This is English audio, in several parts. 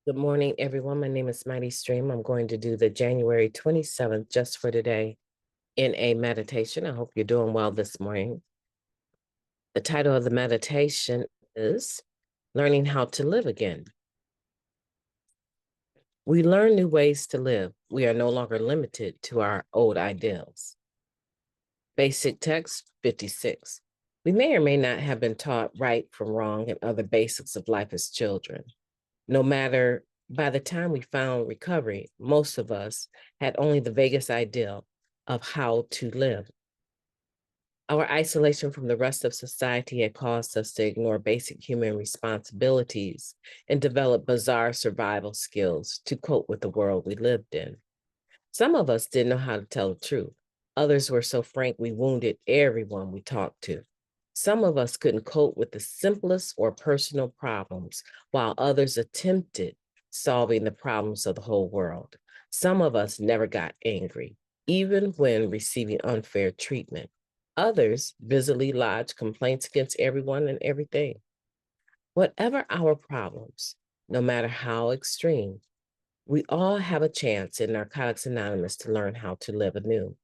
Good morning, everyone. My name is MightyStream. I'm going to do the January 27th just for today in a meditation. I hope you're doing well this morning. The title of the meditation is Learning How to Live Again. We learn new ways to live. We are no longer limited to our old ideals. Basic text 56. We may or may not have been taught right from wrong and other basics of life as children. No matter, by the time we found recovery, most of us had only the vaguest idea of how to live. Our isolation from the rest of society had caused us to ignore basic human responsibilities and develop bizarre survival skills to cope with the world we lived in. Some of us didn't know how to tell the truth. Others were so frank we wounded everyone we talked to. Some of us couldn't cope with the simplest or personal problems, while others attempted solving the problems of the whole world. Some of us never got angry, even when receiving unfair treatment. Others busily lodged complaints against everyone and everything. Whatever our problems, no matter how extreme, we all have a chance in Narcotics Anonymous to learn how to live anew.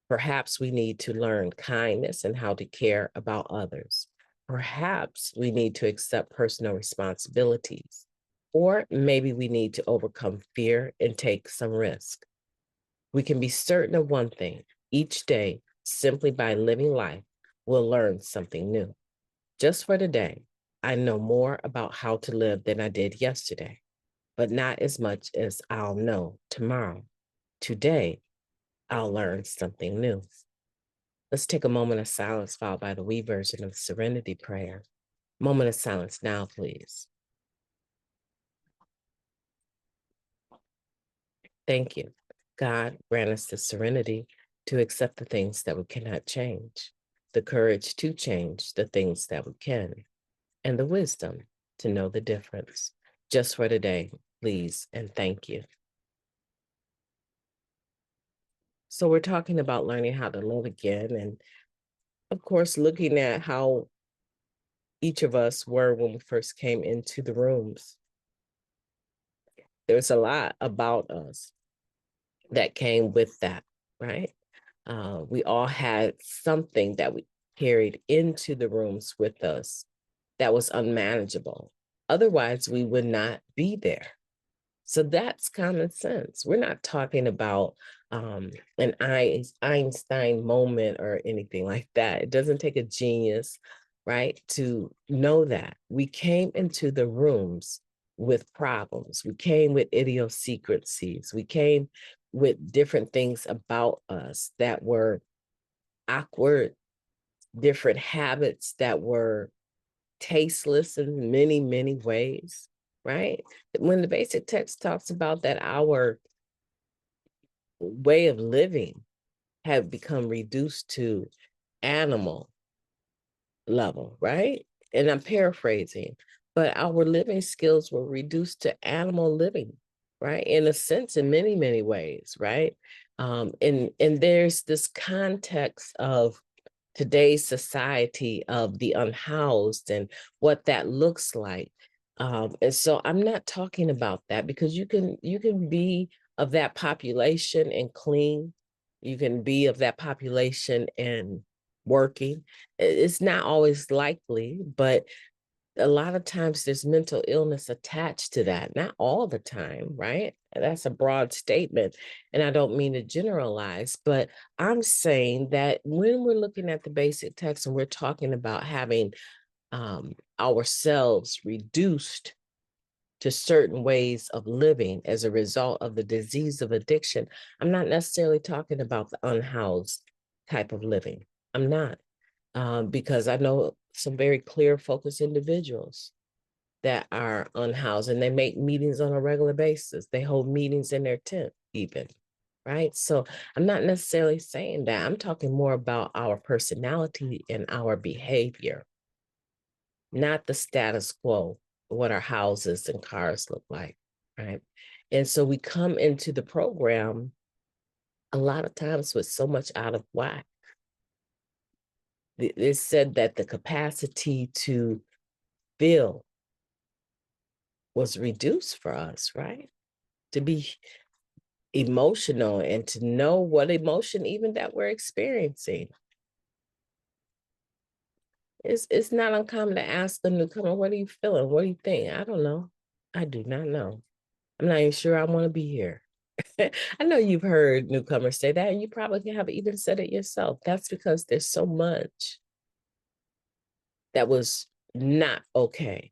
Perhaps we need to learn kindness and how to care about others. Perhaps we need to accept personal responsibilities. Or maybe we need to overcome fear and take some risk. We can be certain of one thing: each day, simply by living life, we'll learn something new. Just for today, I know more about how to live than I did yesterday, but not as much as I'll know tomorrow. Today, I'll learn something new. Let's take a moment of silence followed by the we version of the Serenity Prayer. Moment of silence now, please. Thank you. God, grant us the serenity to accept the things that we cannot change, the courage to change the things that we can, and the wisdom to know the difference. Just for today, please, and thank you. So we're talking about learning how to live again, and of course, looking at how each of us were when we first came into the rooms. There's a lot about us that came with that, right? We all had something that we carried into the rooms with us that was unmanageable. Otherwise, we would not be there. So that's common sense. We're not talking about an Einstein moment or anything like that. It doesn't take a genius, right, to know that. We came into the rooms with problems. We came with idiosyncrasies. We came with different things about us that were awkward, different habits that were tasteless in many, many ways, right? When the basic text talks about that our way of living had become reduced to animal level, right? And I'm paraphrasing, but our living skills were reduced to animal living, right? In a sense, in many, many ways, right? And there's this context of today's society of the unhoused and what that looks like. And so I'm not talking about that, because you can be of that population and clean. You can be of that population and working. It's not always likely, but a lot of times there's mental illness attached to that. Not all the time, right? That's a broad statement. And I don't mean to generalize, but I'm saying that when we're looking at the basic text and we're talking about having ourselves reduced to certain ways of living as a result of the disease of addiction, I'm not necessarily talking about the unhoused type of living. I'm not, because I know some very clear, focused individuals that are unhoused, and they make meetings on a regular basis. They hold meetings in their tent, even, right? So I'm not necessarily saying that. I'm talking more about our personality and our behavior, not the status quo, what our houses and cars look like, right? And so we come into the program a lot of times with so much out of whack. It's said that the capacity to feel was reduced for us, right? To be emotional and to know what emotion even that we're experiencing. It's not uncommon to ask a newcomer, what are you feeling? What do you think? I don't know. I do not know. I'm not even sure I want to be here. I know you've heard newcomers say that, and you probably have even said it yourself. That's because there's so much that was not okay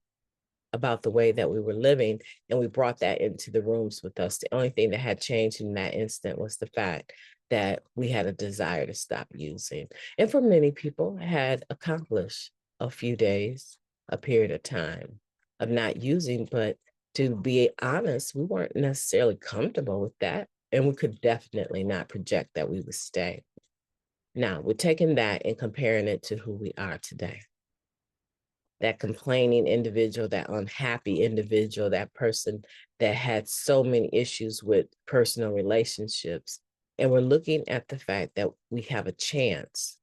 about the way that we were living, and we brought that into the rooms with us. The only thing that had changed in that instant was the fact that we had a desire to stop using. And for many people, had accomplished a few days, a period of time of not using. But to be honest, we weren't necessarily comfortable with that. And we could definitely not project that we would stay. Now, we're taking that and comparing it to who we are today. That complaining individual, that unhappy individual, that person that had so many issues with personal relationships. And we're looking at the fact that we have a chance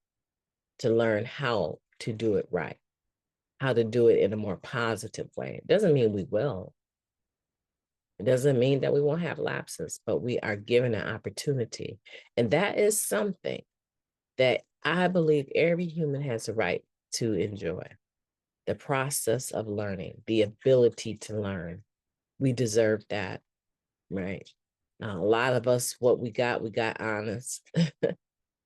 to learn how to do it right, how to do it in a more positive way. It doesn't mean we will. It doesn't mean that we won't have lapses, but we are given an opportunity. And that is something that I believe every human has a right to enjoy. The process of learning, the ability to learn. We deserve that, right? A lot of us, what we got honest,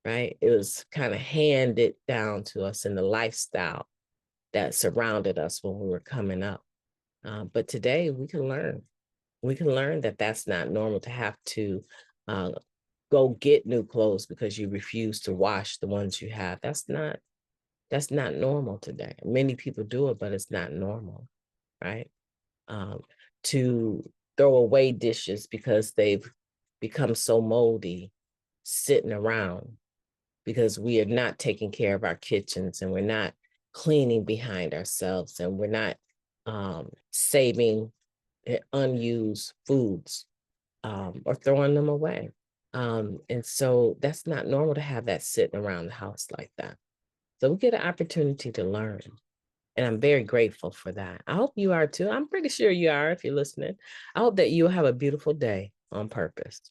right? It was kind of handed down to us in the lifestyle that surrounded us when we were coming up. But today we can learn. We can learn that that's not normal to have to uh, go get new clothes because you refuse to wash the ones you have. That's not normal today. Many people do it, but it's not normal, right? To throw away dishes because they've become so moldy sitting around because we are not taking care of our kitchens and we're not cleaning behind ourselves and we're not saving unused foods or throwing them away. And so that's not normal to have that sitting around the house like that. So we get an opportunity to learn. And I'm very grateful for that. I hope you are too. I'm pretty sure you are if you're listening. I hope that you'll have a beautiful day on purpose.